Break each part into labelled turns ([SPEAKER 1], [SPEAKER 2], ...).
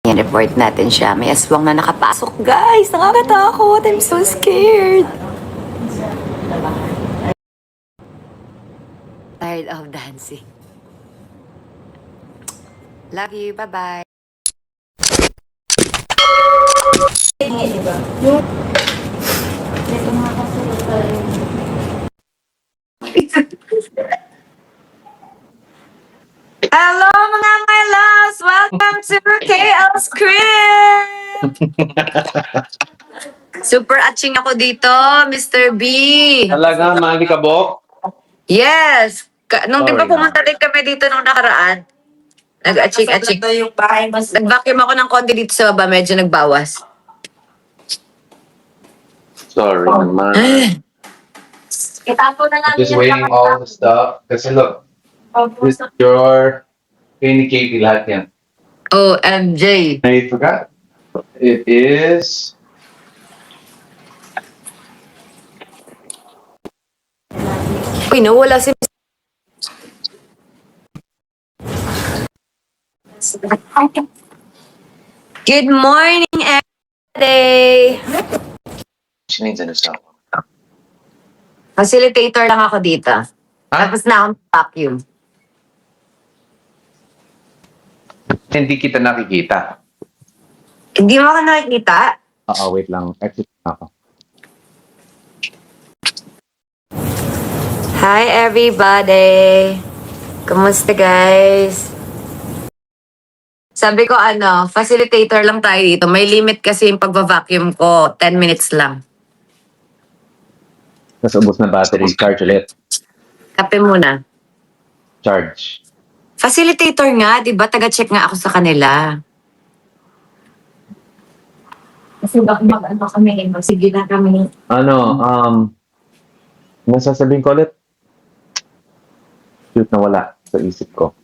[SPEAKER 1] I-report natin siya. May aswang na nakapasok, guys. Nakakatakot. I'm so scared. Tired of dancing. Love you. Bye-bye. Hello mga my loves! Welcome to KL's Crib! Super atching ako dito, Mr. B.
[SPEAKER 2] Talaga, mali ka, Bok?
[SPEAKER 1] Yes! Nung di ba
[SPEAKER 2] Sorry.
[SPEAKER 1] pumunta din kami dito nung nakaraan, nag-atching-atching. Nag-vacuum ako ng konti dito sa baba, medyo nagbawas.
[SPEAKER 2] Sorry naman.
[SPEAKER 3] Itapo na lang
[SPEAKER 2] Just waiting all the stuff. Kasi look, this is your Katie Katie lahat yan.
[SPEAKER 1] OMJ.
[SPEAKER 2] I forgot. It is...
[SPEAKER 1] Uy, nawala si Good morning, everybody!
[SPEAKER 2] She needs an asawa.
[SPEAKER 1] Facilitator lang ako dito. Tapos na akong vacuum.
[SPEAKER 2] Hindi kita nakikita.
[SPEAKER 1] Hindi mo ako nakikita?
[SPEAKER 2] Wait lang. Exit na ako.
[SPEAKER 1] Hi, everybody! Kumusta, guys? Sabi ko, facilitator lang tayo dito. May limit kasi yung pagva-vacuum ko. 10 minutes lang.
[SPEAKER 2] Tapos ubos na battery. Charge ulit.
[SPEAKER 1] Kape muna.
[SPEAKER 2] Charge.
[SPEAKER 1] Facilitator nga, di ba? Taga-check nga ako sa kanila.
[SPEAKER 3] Kasi baka mag-ano kami, sige na kami.
[SPEAKER 2] Masasabihin ko ulit. Shoot na wala sa isip ko.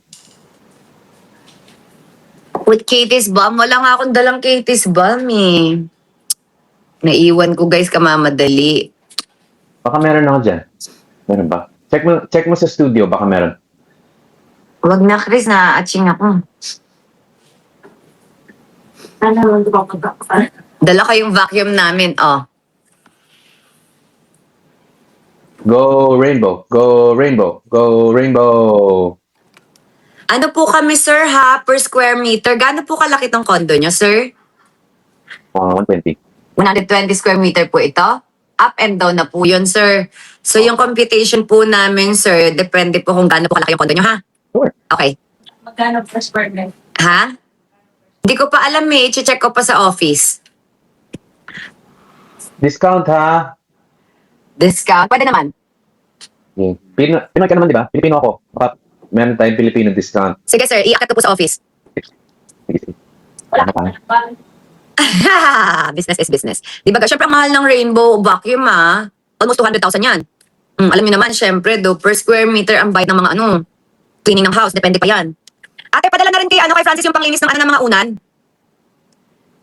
[SPEAKER 1] With Katie's Balm, wala nga akong dalang Katie's Balm eh. Naiwan ko guys kamamadali.
[SPEAKER 2] Baka meron ako dyan. Meron ba? Check mo sa studio. Baka meron.
[SPEAKER 1] Wag na Chris, na-atching ako.
[SPEAKER 3] Ano, di ba mag-ako?
[SPEAKER 1] Dala kayong vacuum namin, oh.
[SPEAKER 2] Go Rainbow. Go Rainbow. Go Rainbow.
[SPEAKER 1] Ano po kami sir ha, per square meter? Gaano po kalaki tong condo nyo sir?
[SPEAKER 2] 120.
[SPEAKER 1] 120 square meter po ito? Up and down na po yun sir. So yung computation po namin sir, depende po kung gaano po kalaki yung condo nyo ha?
[SPEAKER 2] Sure.
[SPEAKER 1] Okay.
[SPEAKER 3] Magkano per square meter?
[SPEAKER 1] Ha? Hindi ko pa alam eh, check ko pa sa office.
[SPEAKER 2] Discount ha?
[SPEAKER 1] Discount? Pwede naman.
[SPEAKER 2] Okay. Pinoy ka naman, di ba? Pilipino ako. Baka meron tayong Filipino discount.
[SPEAKER 1] Sige sir, iakyat ko po sa office.
[SPEAKER 2] Sige.
[SPEAKER 3] Wala
[SPEAKER 2] Ano pa?
[SPEAKER 1] Business is business. Di ba? Siyempre, ang mahal ng rainbow vacuum almost 200,000 yan. Alam niyo naman, siyempre, per square meter ang bayad ng mga cleaning ng house. Depende pa yan. Ate, padala na rin kay Francis yung panglinis ng ng mga unan.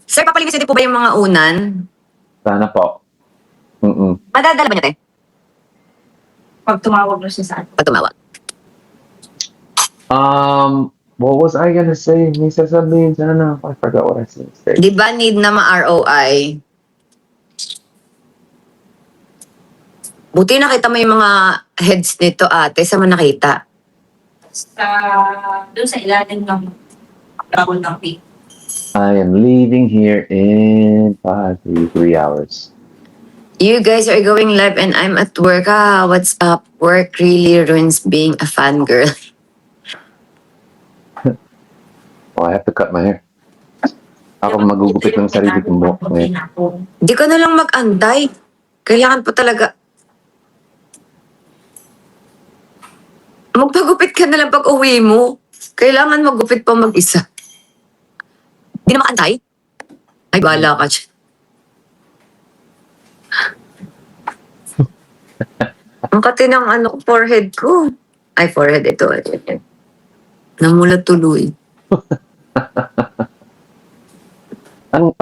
[SPEAKER 1] Sir, papalinis din po ba yung mga unan?
[SPEAKER 2] Sana po.
[SPEAKER 1] Madadala ba niya, te?
[SPEAKER 3] Pag tumawag na siya sa atin.
[SPEAKER 1] Pag tumawag.
[SPEAKER 2] What was I gonna say? May sasabihin sana. I forgot what I said.
[SPEAKER 1] Di ba need na ma-ROI? Buti nakita mo yung mga heads nito, ate. Saan mo nakita?
[SPEAKER 3] Doon sa ilalim ng bawal ng pig.
[SPEAKER 2] I am leaving here in 3 hours.
[SPEAKER 1] You guys are going live and I'm at work. What's up? Work really ruins being a fangirl.
[SPEAKER 2] Oh, I have to cut my hair. Ako magugupit ng sarili kong buhok.
[SPEAKER 1] Di ka na lang mag-antay. Kailangan pa talaga. Magpagupit ka na lang pag uwi mo. Kailangan magupit pa mag-isa. Di na makantay? Ay, bahala ka dyan. Ang kati ng forehead ko. Ay, forehead ito. Namulat tuloy.
[SPEAKER 2] Ano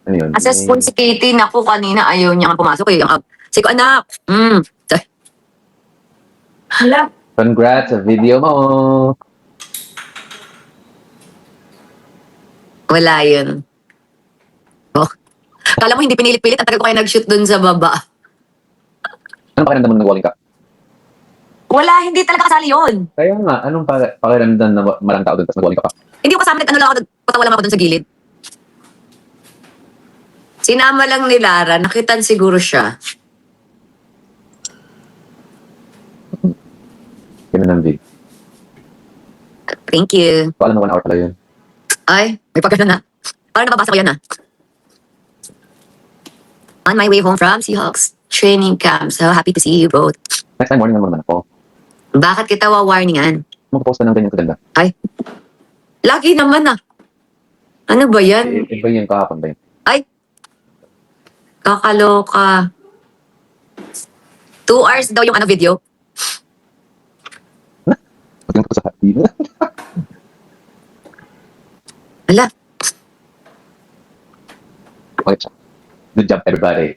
[SPEAKER 2] yun?
[SPEAKER 1] Assess po si Katie, naku, kanina ayaw niya nga pumasok eh. Sige ko, anak.
[SPEAKER 3] Hala,
[SPEAKER 2] Congrats sa video mo.
[SPEAKER 1] Wala yun. Oh. Kala mo hindi pinilit-pilit, ang tagal ko kayo nag-shoot dun sa baba.
[SPEAKER 4] Anong pakiramdam mo nung nag-walling ka?
[SPEAKER 1] Wala, hindi talaga kasali yun.
[SPEAKER 4] Kaya nga, anong pakiramdam na maraming tao doon tapos nag-walling ka pa?
[SPEAKER 1] Hindi ko kasama, ano lang ako, nagpatawa lang ako dun sa gilid. Sinama lang ni Lara, nakitan siguro siya.
[SPEAKER 4] Ganun ang video.
[SPEAKER 1] Thank you.
[SPEAKER 4] So, alam na 1 hour pala yun.
[SPEAKER 1] Ay, may pagkano na. Parang nababasa ko yan On my way home from Seahawks training camp. So happy to see you both.
[SPEAKER 4] Next time, morning naman ako.
[SPEAKER 1] Bakit kita wa-warningan?
[SPEAKER 4] Mag-post ka ng ganyan kaganda.
[SPEAKER 1] Ay, lagi naman ah. Ano ba yan?
[SPEAKER 4] Iba yung kahapon ba yun?
[SPEAKER 1] Ay, kakaloka. 2 hours daw yung video.
[SPEAKER 4] Pagtingin ko sa happy.
[SPEAKER 1] Ala,
[SPEAKER 4] Okay siya. Good job, everybody.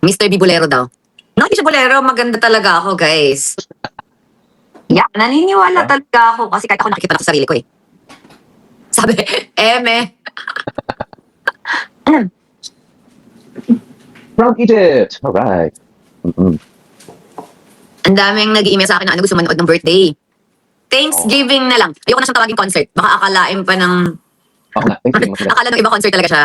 [SPEAKER 1] Mr. B. Bolero daw. No, hindi siya bolero. Maganda talaga ako, guys. Yeah, naniniwala talaga ako kasi kahit ako nakikita na sa sarili ko eh. Sabi, eme.
[SPEAKER 4] From Egypt! Alright.
[SPEAKER 1] Ang daming nag-email sa akin na ano gusto manood ng birthday. Thanksgiving na lang. Ayoko na siyang tawagin concert. Baka akalain pa ng...
[SPEAKER 4] Ako na, Thanksgiving mas maganda.
[SPEAKER 1] Akala ng iba concert talaga siya.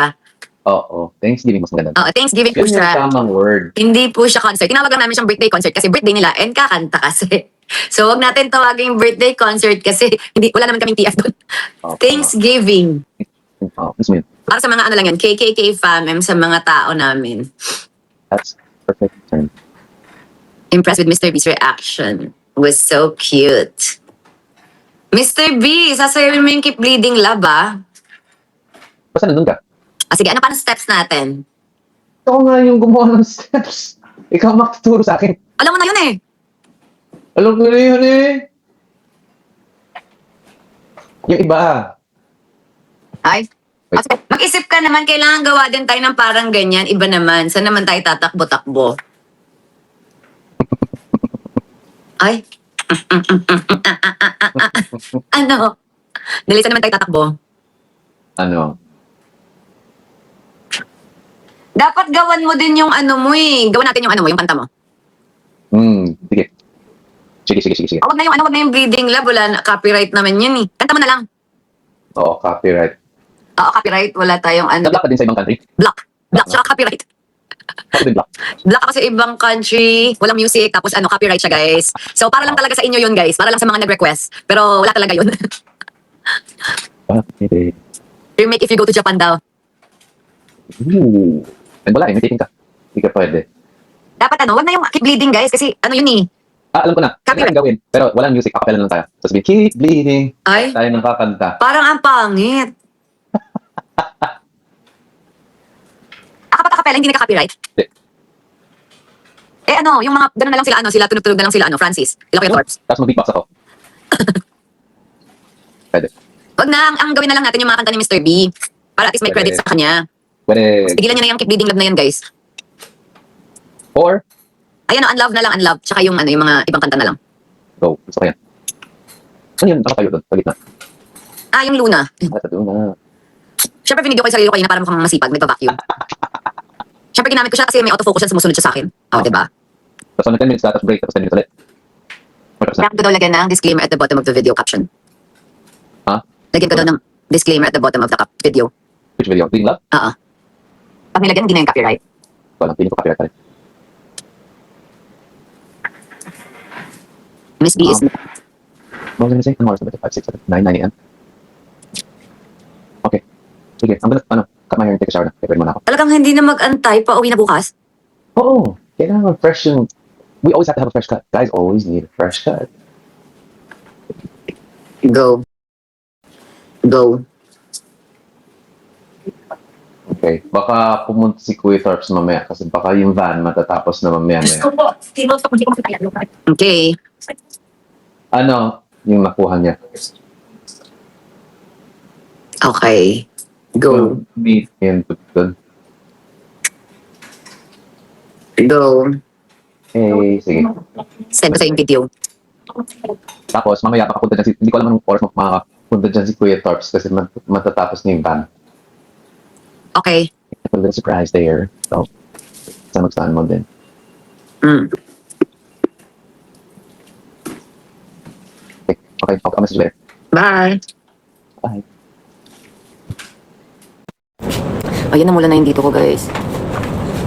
[SPEAKER 4] Oo, Thanksgiving mas maganda.
[SPEAKER 1] Oo, Thanksgiving po
[SPEAKER 4] Yun yung
[SPEAKER 1] siya.
[SPEAKER 4] tamang word.
[SPEAKER 1] Hindi po siya concert. Tinawag lang namin siyang birthday concert kasi birthday nila and kakanta kasi. So, wag natin tawagin birthday concert kasi hindi wala naman kaming TF doon.
[SPEAKER 4] Oo.
[SPEAKER 1] Thanksgiving.
[SPEAKER 4] Oo, mismo yun.
[SPEAKER 1] Para sa mga ano lang yan, KKK fam, sa mga tao namin.
[SPEAKER 4] That's perfect term.
[SPEAKER 1] Impressed with Mr. B's reaction. Was so cute. Mr. B, sasayawin mo yung Keep Bleeding Love, ah.
[SPEAKER 4] Basta nandun ka.
[SPEAKER 1] Sige, ano pa ang steps natin?
[SPEAKER 4] Ikaw nga yung gumawa ng steps. Ikaw magtuturo sa akin.
[SPEAKER 1] Alam mo na yun eh.
[SPEAKER 4] Alam ko na yun eh. Yung iba.
[SPEAKER 1] Ay. Sige, mag-isip ka naman, kailangan gawa din tayo ng parang ganyan. Iba naman. Saan naman tayo tatakbo-takbo? Ay. Ano? Dali, saan naman tayo tatakbo?
[SPEAKER 4] Ano?
[SPEAKER 1] Dapat gawan mo din yung ano mo eh. Gawan natin yung ano mo, yung kanta mo.
[SPEAKER 4] Sige. Sige.
[SPEAKER 1] Oh, wag na yung Bleeding Love. Wala na, copyright naman yun eh. Kanta mo na lang.
[SPEAKER 4] Oo, copyright.
[SPEAKER 1] Oo, copyright. Wala tayong ano.
[SPEAKER 4] Nablock ka din sa ibang country.
[SPEAKER 1] Black. Tsaka copyright.
[SPEAKER 4] Ako din block.
[SPEAKER 1] Black kasi ibang country, walang music, tapos ano, copyright siya, guys. So, para lang talaga sa inyo yun, guys. Para lang sa mga nag-request. Pero wala talaga yun.
[SPEAKER 4] Okay.
[SPEAKER 1] Remake if you go to Japan daw.
[SPEAKER 4] Ooh. And wala eh, may titing ka. Hindi ka pwede.
[SPEAKER 1] Dapat ano, wag na yung Keep Bleeding, guys, kasi ano yun eh.
[SPEAKER 4] Alam ko na.
[SPEAKER 1] Copyright.
[SPEAKER 4] Kailangan gawin. Pero walang music. Acapella na lang tayo. So sabihin, keep bleeding.
[SPEAKER 1] Ay,
[SPEAKER 4] Tayo nang kakanta.
[SPEAKER 1] parang ang pangit. Akapela, hindi nagka-copyright.
[SPEAKER 4] Hindi.
[SPEAKER 1] Eh ano, yung mga, gano'n na lang sila, ano, sila tunog-tunog na lang sila, ano, Francis. Sila Kuya Torps.
[SPEAKER 4] Tapos mag-beatbox ako. Pwede.
[SPEAKER 1] Wag na, ang gawin na lang natin yung mga kanta ni Mr. B. Para at least may credit sa kanya.
[SPEAKER 4] Pwede.
[SPEAKER 1] Tigilan niya na yung Keep Bleeding Love na yan, guys.
[SPEAKER 4] Or,
[SPEAKER 1] Ayan, Unlove na lang, Unlove. Tsaka yung, ano, yung mga ibang kanta na lang.
[SPEAKER 4] go. Gusto ko yan. Ano yun? Nakatayo doon. Sa gitna.
[SPEAKER 1] Ah, yung Luna.
[SPEAKER 4] Sa doon na.
[SPEAKER 1] Siyempre, binidyo ko yung sarili ko kanina para mukhang masipag, nagpa-vacuum. Siyempre, ginamit ko siya kasi may autofocus yan, sumusunod siya sa akin. Oh, diba?
[SPEAKER 4] Tapos on 10 minutes na, tapos break, tapos 10 minutes ulit. Or tapos na.
[SPEAKER 1] Kaya ko daw lagyan ng disclaimer at the bottom of the video caption.
[SPEAKER 4] Ha?
[SPEAKER 1] Lagyan ko daw ng disclaimer at the bottom of the video.
[SPEAKER 4] Which video? Bleeding Love?
[SPEAKER 1] Oo. Pag nilagyan, hindi na yung copyright.
[SPEAKER 4] Walang feeling ko copyright pa rin.
[SPEAKER 1] Miss B is...
[SPEAKER 4] What was I gonna say? Ano oras na ba ito? 5, 6, 7, 9, 9 a.m. Okay. Sige. I'm gonna, cut my hair and take a shower na. Kaya pwede muna ako.
[SPEAKER 1] Talagang hindi na mag-antay, pa uwi na bukas.
[SPEAKER 4] Oo. Kailangan fresh yung... We always have to have a fresh cut. Guys always need a fresh cut.
[SPEAKER 1] Go. Go.
[SPEAKER 4] Okay. Baka pumunta si Kuya Torps mamaya kasi baka yung van matatapos na mamaya-maya.
[SPEAKER 3] po, tinod ko hindi ko makakaya.
[SPEAKER 1] Okay.
[SPEAKER 4] Ano yung nakuha niya?
[SPEAKER 1] Okay. Go.
[SPEAKER 4] Meet him doon.
[SPEAKER 1] Go.
[SPEAKER 4] Eh, sige.
[SPEAKER 1] Send ko sa yung video.
[SPEAKER 4] Tapos mamaya papapunta na hindi ko alam anong oras punta dyan si Kuya Torps kasi matatapos na yung van.
[SPEAKER 1] Okay.
[SPEAKER 4] A little surprise there. So, sa magsaan mo din.
[SPEAKER 1] Mm.
[SPEAKER 4] Okay, I'll message you later.
[SPEAKER 1] Bye.
[SPEAKER 4] Bye.
[SPEAKER 1] Ayun, namula na yung dito ko, guys.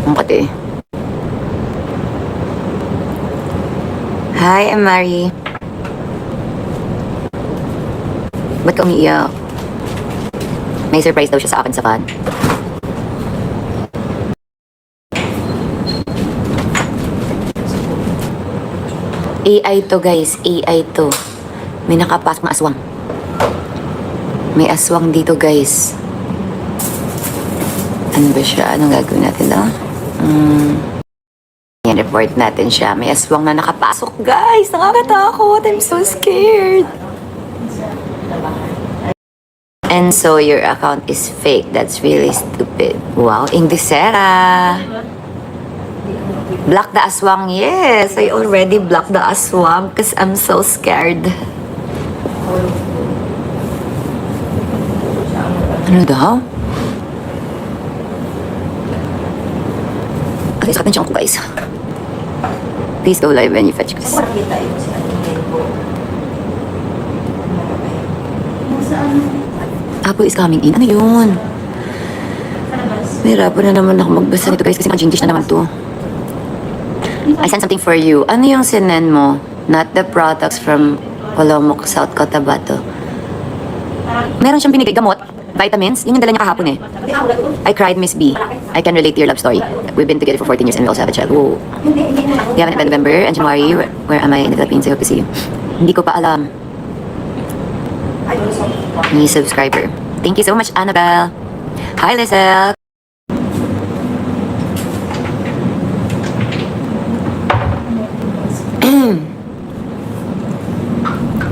[SPEAKER 1] Ang kate. Hi, I'm Mari. Ba't ka umiiyak? May surprise daw siya sa akin sa van. AI to, guys. AI to. May nakapasok na aswang. May aswang dito, guys. Ano ba siya? Anong gagawin natin daw? Yan, report natin siya. May aswang na nakapasok, guys. Nakakatakot. I'm so scared. And so your account is fake. That's really stupid. Wow, Inglesera. Block the aswang. Yes, I already blocked the aswang because I'm so scared. Ano daw? Okay, sakit ng tiyan ko, guys. Please go live when you fetch this. Apple is coming in. Ano yun? Mahirapan na naman ako magbasa nito, guys, kasi English na naman to. I sent something for you. Ano yung sinend mo? Not the products from Olomouc, South Cotabato. Meron siyang binigay gamot, vitamins. Yun yung dala niya kahapon eh. I cried, Miss B. I can relate to your love story. We've been together for 14 years and we also have a child. Whoa. You haven't met November and January. Where am I in the Philippines? I hope to see you. Hindi ko pa alam. New subscriber. Thank you so much, Annabelle. Hi, Lizelle.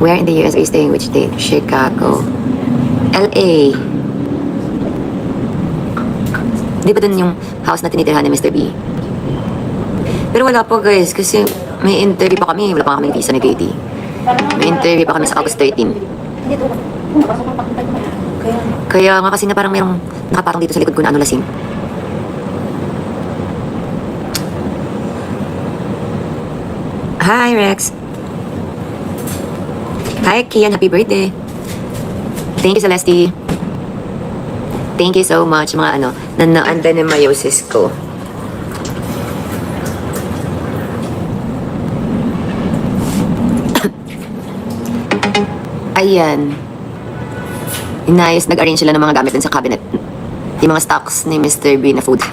[SPEAKER 1] Where in the US are you staying? Which state? Chicago. LA. Di ba dun yung house na tinitirhan ni Mr. B? Pero wala po, guys, kasi may interview pa kami. Wala pa kami visa ni Katie. May interview pa kami sa August 13. Kaya nga kasi na parang mayroong nakapatong dito sa likod ko na ano lasing. Hi, Rex. Hi, Kian. Happy birthday. Thank you, Celeste. Thank you so much, mga ano, nanaanda ng meiosis ko. Ayan. Inayos, nag-arrange sila ng mga gamit din sa cabinet. Yung mga stocks ni Mr. B na food.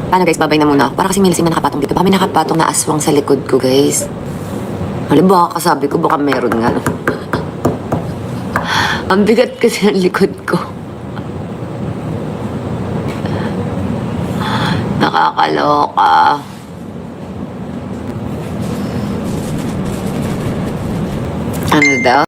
[SPEAKER 1] Paano, guys? Babay na muna ako. Para kasi may lasing na nakapatong dito. Baka may nakapatong na aswang sa likod ko, guys. Alam, baka kasabi ko, baka meron nga. Ang bigat kasi ng likod ko. Nakakaloka. Ano daw?